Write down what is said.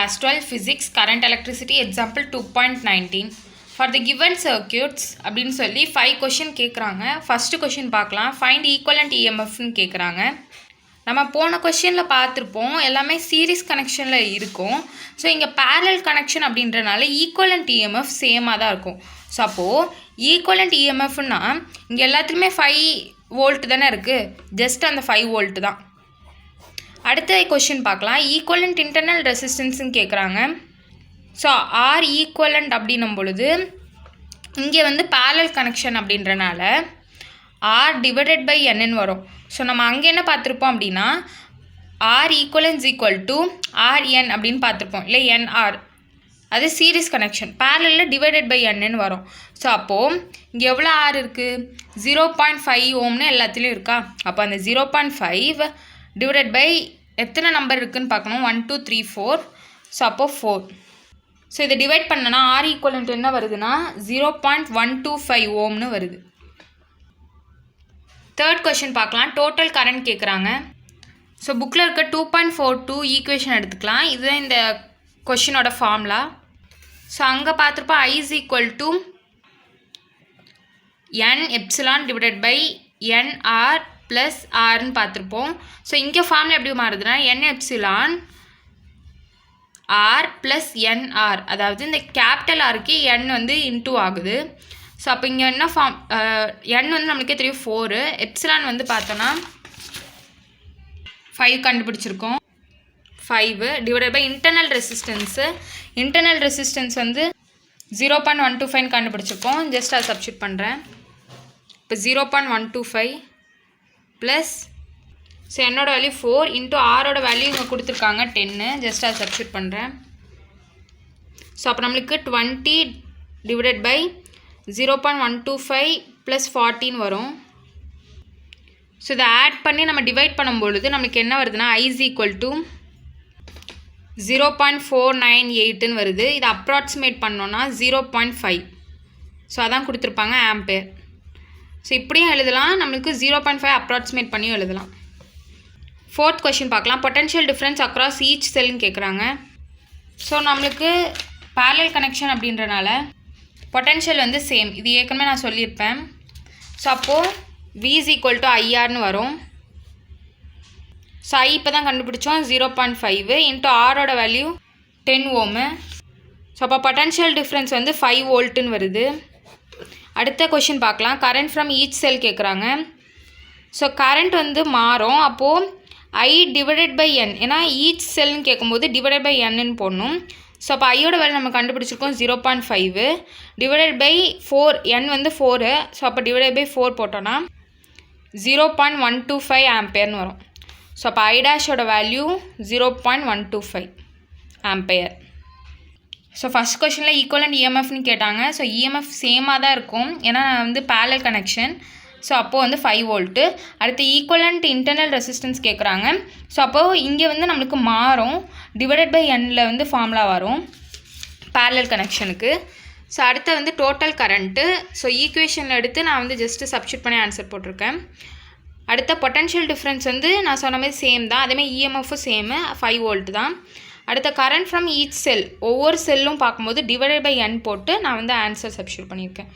Class 12 Physics Current Electricity Example 2.19 For the given circuits அப்படின்னு சொல்லி 5 question கேட்குறாங்க. First question பார்க்கலாம். ஃபைண்ட் ஈக்குவலண்ட் இஎம்எஃப்னு கேட்குறாங்க. நம்ம போன கொஷினில் பார்த்துருப்போம், எல்லாமே சீரீஸ் கனெக்ஷனில் இருக்கும். ஸோ இங்கே பேரலல் கனெக்ஷன் அப்படின்றனால ஈக்குவலண்ட் இஎம்எஃப் சேமாக தான் இருக்கும். ஸோ அப்போது ஈக்குவலண்ட் இஎம்எஃப்னா இங்கே எல்லாத்துலேயுமே 5 வோல்ட் தானே இருக்குது, ஜஸ்ட் அந்த 5 வோல்ட் தான். அடுத்த கொஷின் பார்க்கலாம். ஈக்குவலண்ட் இன்டர்னல் ரெசிஸ்டன்ஸ்ன்னு கேட்குறாங்க. ஸோ ஆர் ஈக்குவலண்ட் அப்படின்னும் பொழுது இங்கே வந்து பேரலல் கனெக்ஷன் அப்படின்றனால ஆர் டிவைடட் பை என்னன்னு வரும். ஸோ நம்ம அங்கே என்ன பார்த்துருப்போம் அப்படின்னா R equivalence equal to R N அப்படின்னு பார்த்துருப்போம், இல்லை என்ஆர். அது series connection. Parallel divided by என்னன்னு வரும். ஸோ அப்போது இங்கே எவ்வளோ ஆர் இருக்குது, 0.5 ஓம்னு எல்லாத்துலேயும் இருக்கா. அப்போ அந்த 0.5 டிவைடட் பை எத்தனை நம்பர் இருக்குதுன்னு பார்க்கணும், 1 2 3 4. ஸோ அப்போது 4. ஸோ இதை டிவைட் பண்ணனா ஆர் ஈக்குவலண்ட் என்ன வருதுன்னா 0.125 ஓம்னு வருது. தேர்ட் கொஷின் பார்க்கலாம். டோட்டல் கரண்ட் கேட்குறாங்க. ஸோ புக்கில் இருக்க 2.42 ஈக்குவேஷன் எடுத்துக்கலாம். இதுதான் இந்த கொஷினோட ஃபார்முலா. ஸோ அங்கே பார்த்துருப்போம் I is equal to n epsilon divided by NR plus ஆர்னு பார்த்துருப்போம். ஸோ இங்கே ஃபார்முலா எப்படி மாறுதுன்னா n epsilon R plus NR, அதாவது இந்த கேபிட்டல் ஆருக்கு n வந்து இன்டூ ஆகுது. ஸோ அப்போ இங்கே என்ன ஃபார்ம், n வந்து நம்மளுக்கே தெரியும் 4, எப்சிலான் வந்து பார்த்தோன்னா 5 கண்டுபிடிச்சிருக்கோம். 5 divided by internal resistance. Internal resistance வந்து 0.125 கண்டுபிடிச்சிருக்கோம். ஜஸ்ட் அதை சப்ஸ்டியூட் பண்ணுறேன். இப்போ 0.125 ப்ளஸ், ஸோ என்னோட வேல்யூ 4 இன்ட்டு ஆரோட வேல்யூ இங்கே கொடுத்துருக்காங்க 10. ஜஸ்ட் அதை சப்ஸ்டியூட் பண்ணுறேன். ஸோ அப்போ நம்மளுக்கு 20 டிவைடட் பை 0.125 ப்ளஸ் 14 வரும். ஸோ இதை ஆட் பண்ணி நம்ம டிவைட் பண்ணும்பொழுது நம்மளுக்கு என்ன வருதுன்னா I is equal to 0.498ன்னு வருது. இதை அப்ராக்சிமேட் பண்ணோன்னா 0.5. ஸோ அதான் கொடுத்துருப்பாங்க ஆம்பேர். ஸோ இப்படியும் எழுதலாம், நம்மளுக்கு 0.5 அப்ராக்சிமேட் பண்ணியும் எழுதலாம். ஃபோர்த் கொஷின் பார்க்கலாம். பொட்டன்ஷியல் டிஃப்ரென்ஸ் அக்ராஸ் ஈச் செல்னு கேட்குறாங்க. ஸோ நம்மளுக்கு பேரலல் கனெக்ஷன் அப்படின்றனால பொட்டன்ஷியல் வந்து சேம். இது ஏற்கனவே நான் சொல்லியிருப்பேன். ஸோ அப்போது V is equal to IRன்னு வரும். ஸோ I இப்போ தான் கண்டுபிடிச்சோம் 0.5 இன்ட்டு ஆரோட வேல்யூ 10 ஓமு. ஸோ அப்போ பொட்டன்ஷியல் டிஃப்ரென்ஸ் வந்து 5 வோல்ட்டுன்னு வருது. அடுத்த கொஷின் பார்க்கலாம். கரண்ட் ஃப்ரம் ஈச் செல் கேட்குறாங்க. ஸோ கரண்ட் வந்து மாறும். அப்போது I டிவைடட் பை n, ஏன்னா ஈச் செல்னு கேட்கும்போது டிவைடட் பை என்னன்னு போடணும். ஸோ அப்போ ஐயோட வேல்யூ நம்ம கண்டுபிடிச்சிருக்கோம் 0.5 டிவைடட் பை 4, n வந்து 4. ஸோ அப்போ டிவைடட் பை 4 போட்டோன்னா 0.125 ஆம்பேர்னு வரும். ஸோ அப்போ I டேஷோட வேல்யூ 0.125 ஆம்பேர். ஸோ ஃபஸ்ட் கொஷனில் ஈக்குவலண்ட் இஎம்எஃப்னு கேட்டாங்க. ஸோ இஎம்எஃப் சேமாக தான் இருக்கும், ஏன்னா வந்து பேரலல் கனெக்ஷன். ஸோ அப்போது வந்து 5 வோல்ட்டு. அடுத்து ஈக்குவலண்ட் இன்டர்னல் ரெசிஸ்டன்ஸ் கேட்குறாங்க. ஸோ அப்போது இங்கே வந்து நம்மளுக்கு மாறும், டிவைடட் பை எண்ணில் வந்து ஃபார்முலா வரும் பேரலல் கனெக்ஷனுக்கு. ஸோ அடுத்து வந்து டோட்டல் கரண்ட்டு. ஸோ ஈக்குவேஷனில் எடுத்து நான் வந்து ஜஸ்ட்டு சப்ஸ்டியூட் பண்ணி ஆன்சர் போட்டிருக்கேன். அடுத்த பொட்டன்ஷியல் டிஃப்ரென்ஸ் வந்து நான் சொன்ன மாதிரி சேம் தான், அதேமாதிரி இஎம்எஃப்பும் சேமு 5 வோல்ட் தான். அடுத்த கரண்ட் ஃப்ரம் ஈச் செல், ஒவ்வொரு செல்லும் பார்க்கும்போது டிவைடட் பை n போட்டு நான் வந்து ஆன்சர் சப்ஸ்டியூட் பண்ணியிருக்கேன்.